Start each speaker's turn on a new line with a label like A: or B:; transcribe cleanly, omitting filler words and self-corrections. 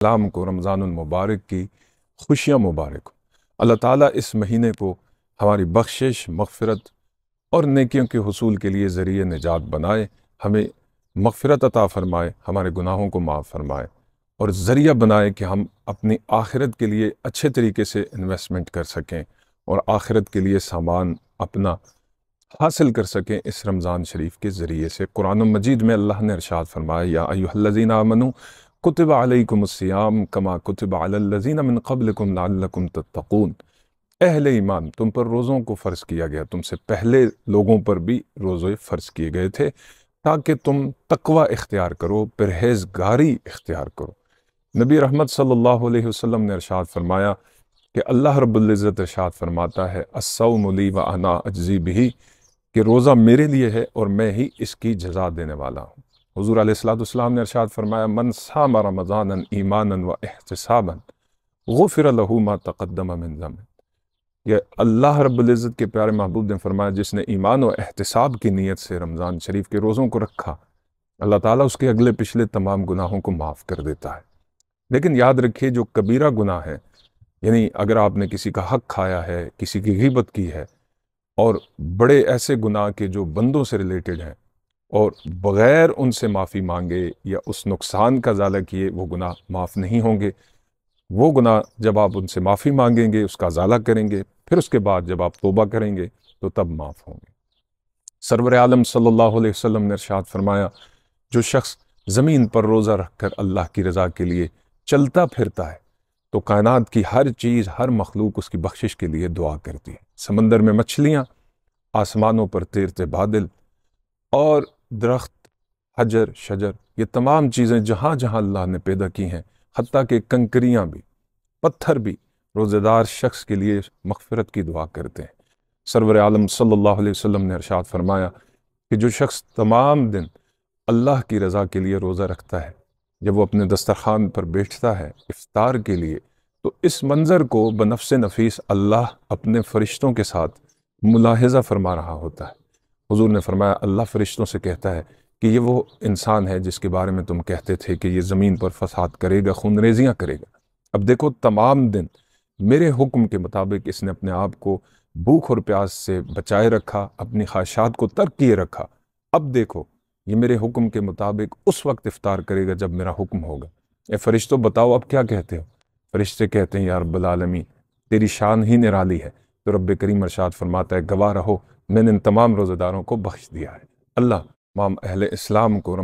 A: اسلام کو رمضان المبارک کی خوشیاں مبارک ہو۔ اللہ تعالیٰ اس مہینے کو ہماری بخشش، مغفرت اور نیکیوں کے حصول کے لیے ذریعہ نجات بنائے، ہمیں مغفرت عطا فرمائے، ہمارے گناہوں کو معاف فرمائے اور ذریعہ بنائے کہ ہم اپنی آخرت کے لیے اچھے طریقے سے انویسٹمنٹ کر سکیں اور آخرت کے لیے سامان اپنا حاصل کر سکیں اس رمضان شریف کے ذریعے سے۔ قرآن مجید میں اللہ نے ارشاد فرمایا، یا ایھا الذین آمنوا کتب علیکم الصیام کما کتب علی الذین من قبلکم لعلکم تتقون۔ اہل ایمان، تم پر روزوں کو فرض کیا گیا، تم سے پہلے لوگوں پر بھی روزے فرض کیے گئے تھے تاکہ تم تقوی اختیار کرو، پرہیزگاری اختیار کرو۔ نبی رحمت صلی اللہ علیہ وسلم نے ارشاد فرمایا کہ اللہ رب العزت ارشاد فرماتا ہے، الصوم لی وانا اجزی بہ، کہ روزہ میرے لیے ہے اور میں ہی اس کی جزا دینے والا ہوں۔ حضور علیہ الصلوۃ والسلام نے ارشاد فرمایا، من صام رمضانا ایمانا واحتسابا غفر لہ ما تقدم من ذنبہ، کہ اللہ رب العزت کے پیارے محبوب نے فرمایا، جس نے ایمان و احتساب کی نیت سے رمضان شریف کے روزوں کو رکھا، اللہ تعالیٰ اس کے اگلے پچھلے تمام گناہوں کو معاف کر دیتا ہے۔ لیکن یاد رکھیے، جو کبیرہ گناہ ہے، یعنی اگر آپ نے کسی کا حق کھایا ہے، کسی کی غیبت کی ہے، اور بڑے ایسے گناہ کے جو بندوں سے ریلیٹڈ ہیں اور بغیر ان سے معافی مانگے یا اس نقصان کا ازالہ کیے وہ گناہ معاف نہیں ہوں گے۔ وہ گناہ جب آپ ان سے معافی مانگیں گے، اس کا ازالہ کریں گے، پھر اس کے بعد جب آپ توبہ کریں گے تو تب معاف ہوں گے۔ سرور عالم صلی اللہ علیہ وسلم نے ارشاد فرمایا، جو شخص زمین پر روزہ رکھ کر اللہ کی رضا کے لیے چلتا پھرتا ہے تو کائنات کی ہر چیز، ہر مخلوق اس کی بخشش کے لیے دعا کرتی ہے۔ سمندر میں مچھلیاں، آسمانوں پر تیرتے بادل اور درخت، حجر شجر، یہ تمام چیزیں جہاں جہاں اللہ نے پیدا کی ہیں، حتیٰ کہ کنکریاں بھی، پتھر بھی روزہ دار شخص کے لیے مغفرت کی دعا کرتے ہیں۔ سرور عالم صلی اللہ علیہ وسلم نے ارشاد فرمایا کہ جو شخص تمام دن اللہ کی رضا کے لیے روزہ رکھتا ہے، جب وہ اپنے دسترخوان پر بیٹھتا ہے افطار کے لیے، تو اس منظر کو بنفس نفیس اللہ اپنے فرشتوں کے ساتھ ملاحظہ فرما رہا ہوتا ہے۔ حضور نے فرمایا، اللہ فرشتوں سے کہتا ہے کہ یہ وہ انسان ہے جس کے بارے میں تم کہتے تھے کہ یہ زمین پر فساد کرے گا، خون ریزیاں کرے گا۔ اب دیکھو، تمام دن میرے حکم کے مطابق اس نے اپنے آپ کو بھوک اور پیاس سے بچائے رکھا، اپنی خواہشات کو ترک کیے رکھا۔ اب دیکھو، یہ میرے حکم کے مطابق اس وقت افطار کرے گا جب میرا حکم ہوگا۔ اے فرشتوں، بتاؤ اب کیا کہتے ہو؟ فرشتے کہتے ہیں، یا رب العالمین، تیری شان ہی نرالی ہے۔ تو رب کریم ارشاد فرماتا ہے، گواہ رہو، میں نے ان تمام روزہ داروں کو بخش دیا ہے۔ اللہ تمام اہل اسلام کو